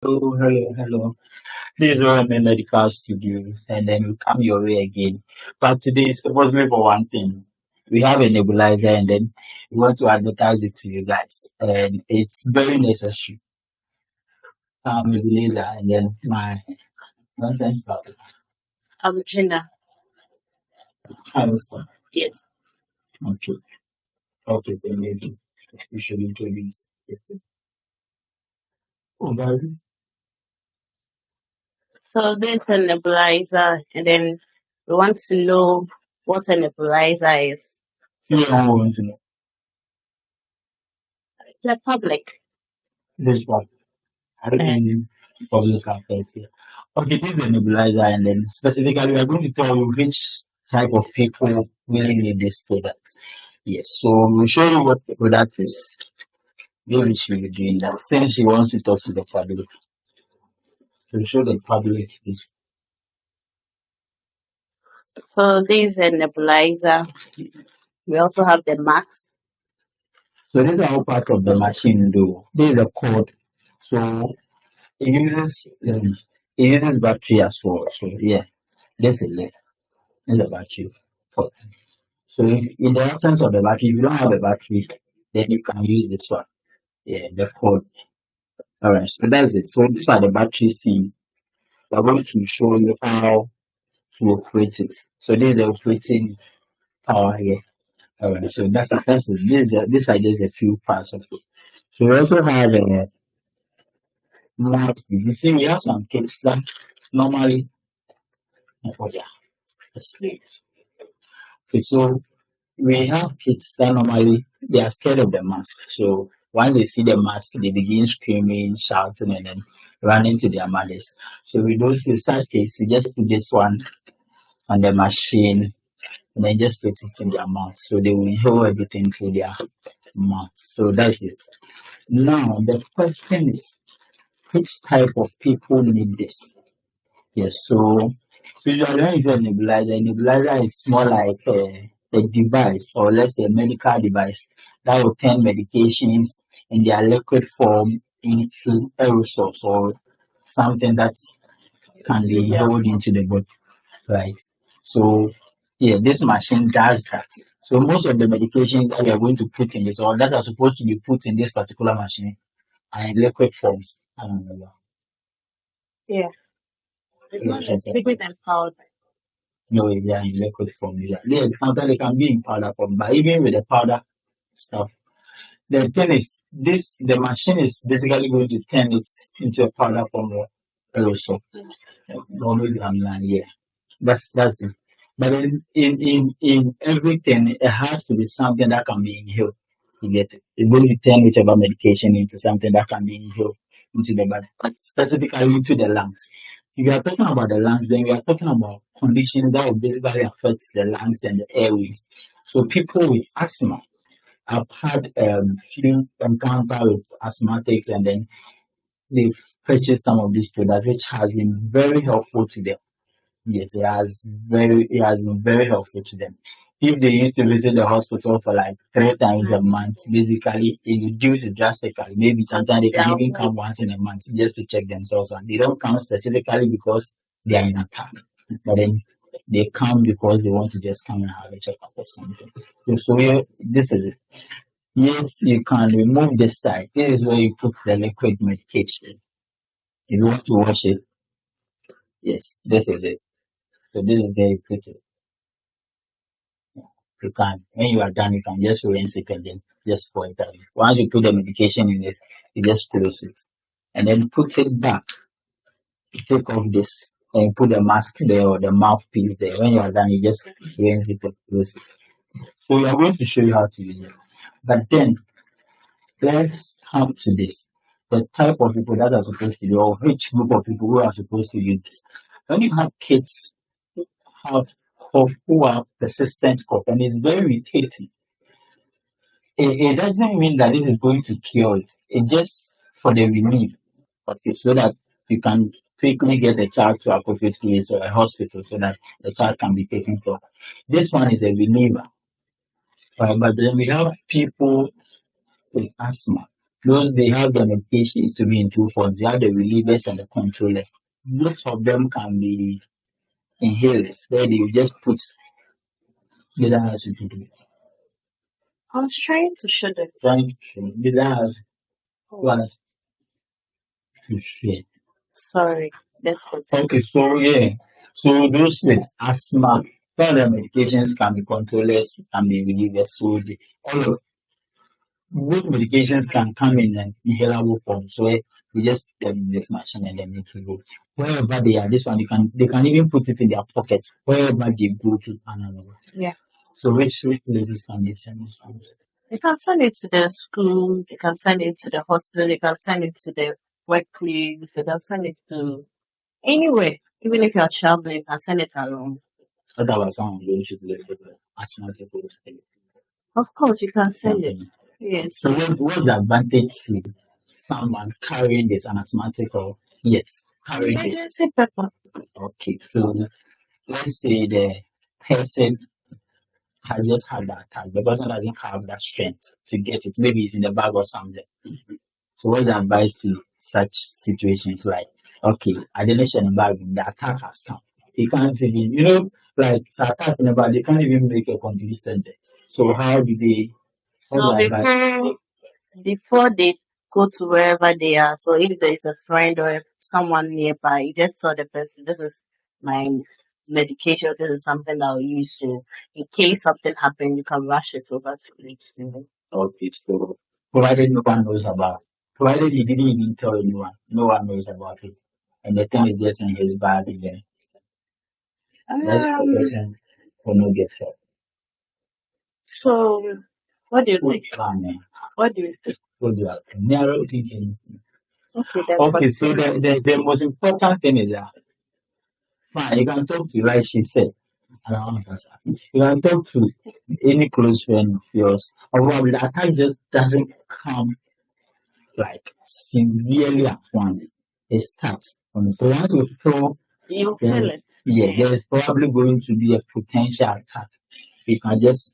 Oh, hello, hello. This is O.M.A Medical Studio, and then we come your way again. But today is supposedly for one thing. We have a nebulizer, and then we want to advertise it to you guys, and it's very necessary. Nebulizer, and then my nonsense partner. Gina. I understand. Yes. Okay, okay, then maybe you should introduce. Oh, Barry. So there's a nebulizer, and then we want to know what a nebulizer is. Yeah, I want to know. The public. This one. I don't mean public affairs here. Okay, this is a nebulizer, and then specifically, we are going to tell you which type of people really need this product. Yes, so we'll show you what the product is. Maybe she will be doing that. Since she wants to talk to the public, to show the public this. So this is a nebulizer. We also have the mask. So these are all part of the machine though. This is a code. So it uses battery as well. So yeah, this is it. This is a battery port. So if in the absence of the battery, if you don't have a battery, then you can use this one. Yeah, the code. Alright, so that's it. So these are the battery C. We're going to show you how to operate it. So this is the operating power here. Alright, so that's it. These are just a few parts of it. So we also have a mouthpiece. You see, we have some kits that normally for the slaves. Okay, so we have kids that normally they are scared of the mask. So once they see the mask, they begin screaming, shouting, and then running to their mothers. So with those in such case, you just put this one on the machine and then just put it in their mouth. So they will inhale everything through their mouth. So that's it. Now the question is, which type of people need this? Yes, so usually when you say nebulizer is more like a device, or let's say a medical device that will turn medications in their liquid form into aerosols or something that can be held into the body, right? So yeah, this machine does that. So most of the medications that we are going to put in this, or that are supposed to be put in this particular machine, are in liquid forms. I don't know. Yeah. It's not a liquid and powder. No, they are in liquid form. Sometimes they can be in powder form, but even with the powder stuff, the thing is, the machine is basically going to turn it into a powder form or aerosol. Or maybe I'm lying, yeah. That's it. But then in everything, it has to be something that can be inhaled. You get it. It's going to turn whichever medication into something that can be inhaled into the body, but specifically into the lungs. If you are talking about the lungs, then we are talking about conditions that will basically affect the lungs and the airways. So people with asthma have had few encounter with asthmatics, and then they've purchased some of these products, which has been very helpful to them. Yes, it has been very helpful to them. If they used to visit the hospital for like 3 times a month, basically it reduces drastically. Maybe sometimes they can even come once in a month just to check themselves, and they don't come specifically because they are in attack. But then they come because they want to just come and have a checkup or something. So here, this is it. Yes, you can remove this side. This is where you put the liquid medication. If you want to wash it, yes, this is it. So this is where you put it. You can, when you are done, you can just rinse it and then just pour it out. Once you put the medication in this, you just close it and then put it back. Take off this and put the mask there or the mouthpiece there. When you are done, you just rinse it and close it. So we are going to show you how to use it. But then let's come to this. The type of people that are supposed to do, or which group of people who are supposed to use this. When you have kids who have cough, who have persistent cough, and it's very irritating, it doesn't mean that this is going to cure it. It's just for the relief of it, so that you can quickly get the child to appropriate place or a hospital so that the child can be taken care of. This one is a reliever. But then we have people with asthma. Those they have the medications to be in two forms. They have the relievers and the controllers. Both of them can be inhalers where they will just put the has to do it. I was trying to show them. Trying to show the has was to share. Sorry, that's what. Okay, so yeah. So those with asthma, all the medications can be controllers, can be relievers. So all of both medications can come in an inhalable form. So we just put them in this machine and then need to go wherever they are. This one they can even put it in their pocket wherever they go to another. Yeah. So which places can they send this to? You can send it to the school, you can send it to the hospital, you can send it to the workplace, you can send it to anywhere. Even if you're traveling, you can send it along. What about someone going to the asthmatic? Of course, you can send it. Yes. So what's the advantage to someone carrying this, an asthmatic or yes, carrying this? Emergency pepper. Okay, so let's say the person has just had that attack. The person doesn't have that strength to get it. Maybe it's in the bag or something. So what's the advice to such situations like, okay, I didn't share the bag, the attack has come. He can't even, like it's attack in the bag, they can't even make a complete sentence. So how do they, what's So the advice? before they go to wherever they are, so if there is a friend or someone nearby, you just tell the person, this is my medication, this is something that I'll use. So in case something happens, you can rush it over to it. Okay, so provided no one knows about, provided he didn't even tell anyone, no one knows about it, and the thing is just in his bag, then that's the person will not get hurt. So what do you think? Planning. What do you think? What do you have? Narrow thinking. Okay, then Okay, so the most important thing is that fine, you can talk to, like she said, and I want to answer. You can talk to any close friend of yours. Or probably the attack just doesn't come like severely at once. It starts. So once you feel you feel it. there's probably going to be a potential attack. You can just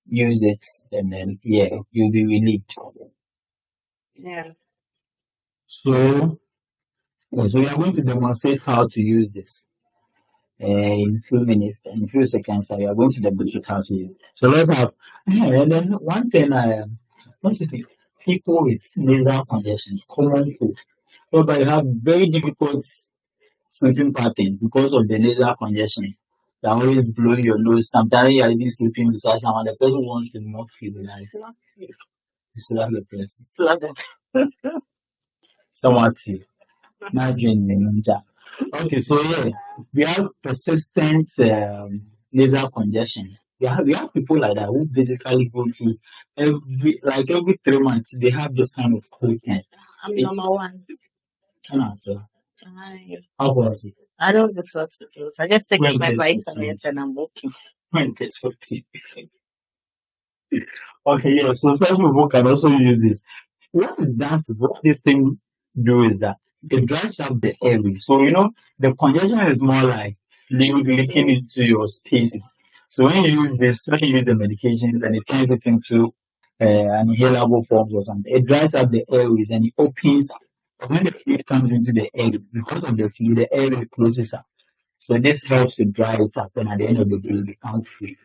use it and then you'll be relieved. Yeah. So so we are going to demonstrate how to use this. In few minutes, in a few seconds, we are going to demonstrate how to use. So let's have, and then one thing what's the thing? People with nasal congestions, common cold, whereby you have very difficult sleeping pattern because of the nasal congestion. You're always blowing your nose. Sometimes you're even sleeping beside someone. The person wants to knock you like you slap the person. Slap them. Someone to not doing the ninja. Okay, so we have persistent nasal congestion. We have people like that who basically go through every 3 months they have this kind of cold. I'm number one. Cannot. How was it? I don't go to hospitals. I just take When my there's vitamins and I'm okay. when there's 40. Okay, so some people can also use this. What this thing do is that it dries up the airway. So the congestion is more like fluid leaking into your spaces. So when you use the medications and it turns it into an inhalable forms or something, it dries up the airways and it opens up. But when the fluid comes into the air, because of the fluid, the airway closes up. So this helps to dry it up, and at the end of the day, it becomes free.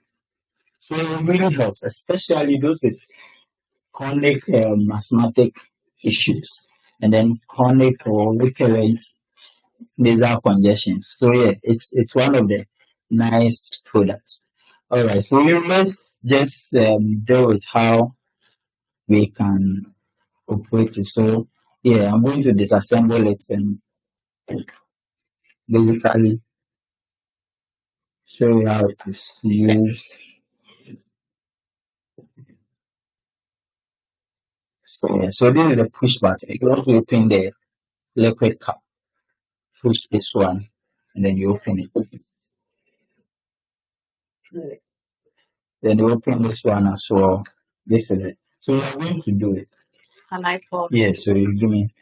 So it really helps, especially those with chronic asthmatic issues and then chronic or recurrent nasal congestion. So it's one of the nice products. All right, so let's just deal with how we can operate it. So I'm going to disassemble it and basically show you how it is used. So this is the push button. If you want to open the liquid cup, push this one, and then you open it. Then you open this one as well. This is it. So we are going to do it. Can I pour? Yeah, so you give me.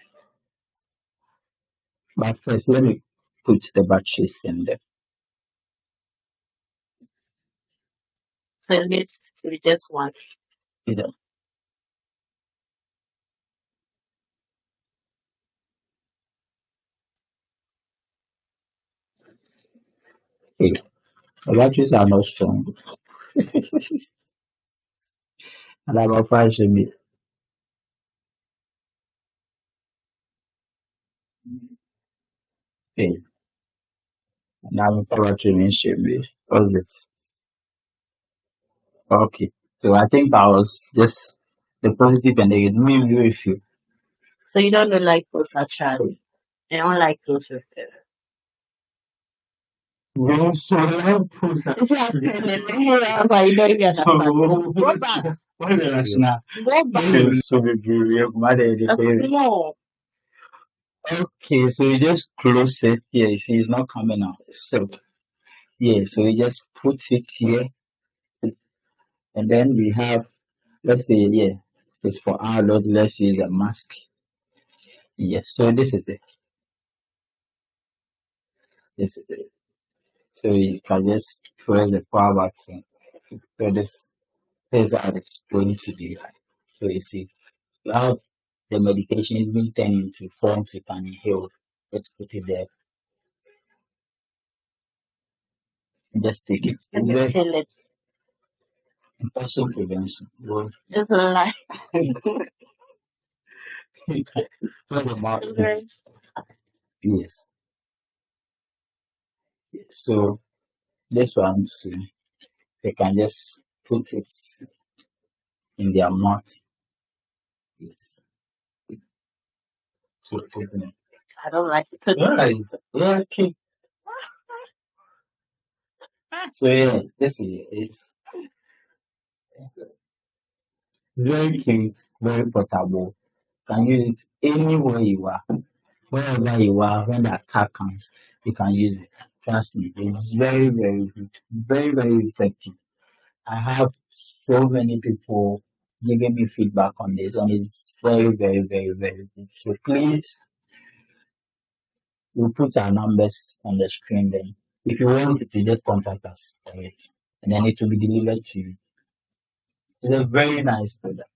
But first, let me put the batteries in there. So it's going to be just one. Yeah. The batteries are not strong. And I'm a fashion me. Okay. And I'm a battery me. What's this? Okay. So I think that was just the positive and negative. Me very few. So you don't know like clothes are trans. You don't like clothes repair. No, so I have proof that If you are saying it, but you don't even understand. Go back. why the national? Go back. So big, That's small. okay, so you just close it here. You see, it's not coming out. It's sealed. Yeah, so you just put it here, and then we have, let's say, yeah, it's for our Lord. Let's use a mask. Yes, so this is it. This is it. So you can just press the power button. So this is how it's going to be like. So you see, you have the medication is being turned into forms you can inhale. Let's put it there and just take it. Let It's me very feel it. infection prevention. Well, It's a lie. so the mouth Okay. is yes. So this one, so they can just put it in their mouth. Yes. So put it. I don't like it. So Right. Yeah, okay. So yeah, this is it's very cute, very portable. Can use it anywhere you are. Wherever you are, when the attack comes, you can use it. Trust me, it's very, very good, very, very effective. I have so many people giving me feedback on this, and it's very, very, very, very good. So please, we'll put our numbers on the screen then. If you want it, you just contact us for it, and then it will be delivered to you. It's a very nice product.